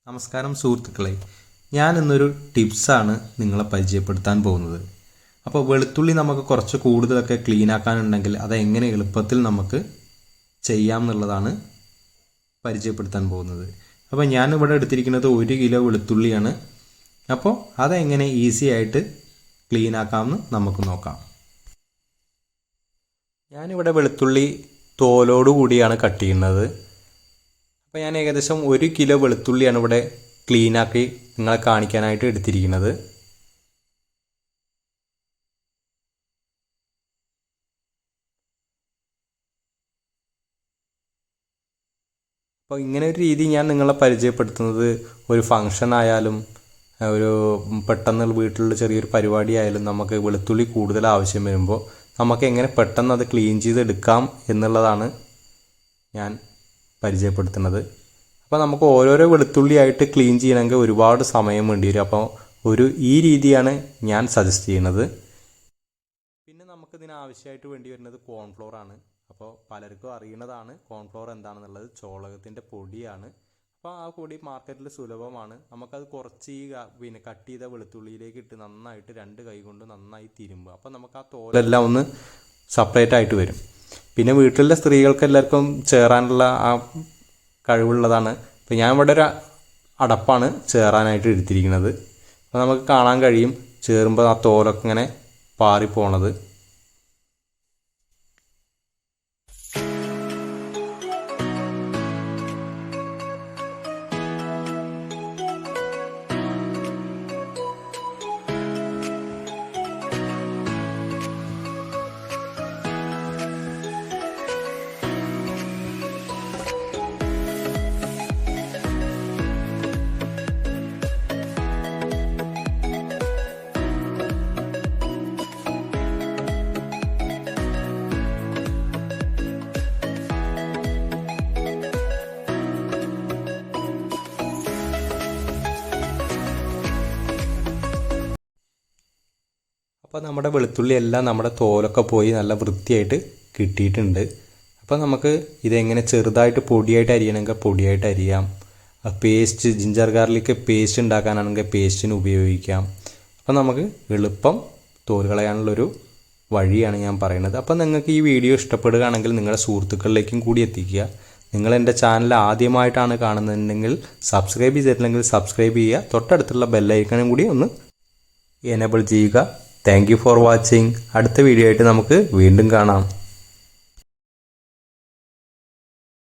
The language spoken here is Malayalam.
നമസ്കാരം സുഹൃത്തുക്കളെ, ഞാൻ ഇന്നൊരു ടിപ്സാണ് നിങ്ങളെ പരിചയപ്പെടുത്താൻ പോകുന്നത്. അപ്പോൾ വെളുത്തുള്ളി നമുക്ക് കുറച്ച് കൂടുതലൊക്കെ ക്ലീൻ ആക്കാനുണ്ടെങ്കിൽ അത് എങ്ങനെ എളുപ്പത്തിൽ നമുക്ക് ചെയ്യാം എന്നുള്ളതാണ് പരിചയപ്പെടുത്താൻ പോകുന്നത്. അപ്പോൾ ഞാനിവിടെ എടുത്തിരിക്കുന്നത് 1 കിലോ വെളുത്തുള്ളിയാണ്. അപ്പോൾ അതെങ്ങനെ ഈസി ആയിട്ട് ക്ലീൻ ആക്കാമെന്ന് നമുക്ക് നോക്കാം. ഞാനിവിടെ വെളുത്തുള്ളി തോലോടു കൂടിയാണ് കട്ട് ചെയ്യുന്നത്. അപ്പോൾ ഞാൻ ഏകദേശം 1 കിലോ വെളുത്തുള്ളിയാണ് ഇവിടെ ക്ലീനാക്കി നിങ്ങളെ കാണിക്കാനായിട്ട് എടുത്തിരിക്കുന്നത്. അപ്പോൾ ഇങ്ങനെ ഒരു രീതി ഞാൻ നിങ്ങളെ പരിചയപ്പെടുത്തുന്നത് ഒരു ഫംഗ്ഷൻ ആയാലും ഒരു പെട്ടെന്ന് വീട്ടിലുള്ള ചെറിയൊരു പരിപാടി ആയാലും നമുക്ക് വെളുത്തുള്ളി കൂടുതൽ ആവശ്യം വരുമ്പോൾ നമുക്ക് എങ്ങനെ പെട്ടെന്ന് അത് ക്ലീൻ ചെയ്തെടുക്കാം എന്നുള്ളതാണ് ഞാൻ പരിചയപ്പെടുത്തുന്നത്. അപ്പോൾ നമുക്ക് ഓരോരോ വെളുത്തുള്ളിയായിട്ട് ക്ലീൻ ചെയ്യണമെങ്കിൽ ഒരുപാട് സമയം വേണ്ടി വരും. അപ്പോൾ ഈ രീതിയാണ് ഞാൻ സജസ്റ്റ് ചെയ്യുന്നത്. പിന്നെ നമുക്കിതിന് ആവശ്യമായിട്ട് വേണ്ടി വരുന്നത് കോൺഫ്ലോർ ആണ്. അപ്പോൾ പലർക്കും അറിയുന്നതാണ് കോൺഫ്ലോർ എന്താണെന്നുള്ളത്. ചോളകത്തിൻ്റെ പൊടിയാണ്. അപ്പോൾ ആ പൊടി മാർക്കറ്റിൽ സുലഭമാണ്. നമുക്കത് കുറച്ച് കട്ട് ചെയ്ത വെളുത്തുള്ളിയിലേക്ക് ഇട്ട് നന്നായിട്ട് 2 കൈ കൊണ്ട് നന്നായി തിരുമ്പുക. അപ്പോൾ നമുക്ക് ആ തോലെല്ലാം ഒന്ന് സെപ്പറേറ്റ് ആയിട്ട് വരും. പിന്നെ വീട്ടിലെ സ്ത്രീകൾക്ക് എല്ലാവർക്കും ചേറാനുള്ള ആ കഴിവുള്ളതാണ്. അപ്പോൾ ഞാൻ ഇവിടെ ഒരു അടപ്പാണ് ചേറാനായിട്ട് എടുത്തിരിക്കുന്നത്. അപ്പോൾ നമുക്ക് കാണാൻ കഴിയും ചേറുമ്പോൾ ആ തോലൊക്കെ ഇങ്ങനെ പാറിപ്പോണത്. അപ്പോൾ നമ്മുടെ വെളുത്തുള്ളി എല്ലാം നമ്മുടെ തോലൊക്കെ പോയി നല്ല വൃത്തിയായിട്ട് കിട്ടിയിട്ടുണ്ട്. അപ്പോൾ നമുക്ക് ഇതെങ്ങനെ ചെറുതായിട്ട് പൊടിയായിട്ട് അരിയണമെങ്കിൽ പൊടിയായിട്ട് അരിയാം. പേസ്റ്റ് ജിഞ്ചർ ഗാർലിക് പേസ്റ്റ് ഉണ്ടാക്കാനാണെങ്കിൽ പേസ്റ്റിന് ഉപയോഗിക്കാം. അപ്പോൾ നമുക്ക് എളുപ്പം തോല് കളയാനുള്ളൊരു വഴിയാണ് ഞാൻ പറയുന്നത്. അപ്പോൾ നിങ്ങൾക്ക് ഈ വീഡിയോ ഇഷ്ടപ്പെടുകയാണെങ്കിൽ നിങ്ങളുടെ സുഹൃത്തുക്കളിലേക്കും കൂടി എത്തിക്കുക. നിങ്ങൾ എൻ്റെ ചാനൽ ആദ്യമായിട്ടാണ് കാണുന്നതെങ്കിൽ സബ്സ്ക്രൈബ് ചെയ്തിട്ടില്ലെങ്കിൽ സബ്സ്ക്രൈബ് ചെയ്യുക. തൊട്ടടുത്തുള്ള ബെല്ലൈക്കണും കൂടി ഒന്ന് എനേബിൾ ചെയ്യുക. Thank you for watching. അടുത്ത വീഡിയോ ആയിട്ട് നമുക്ക് വീണ്ടും കാണാം.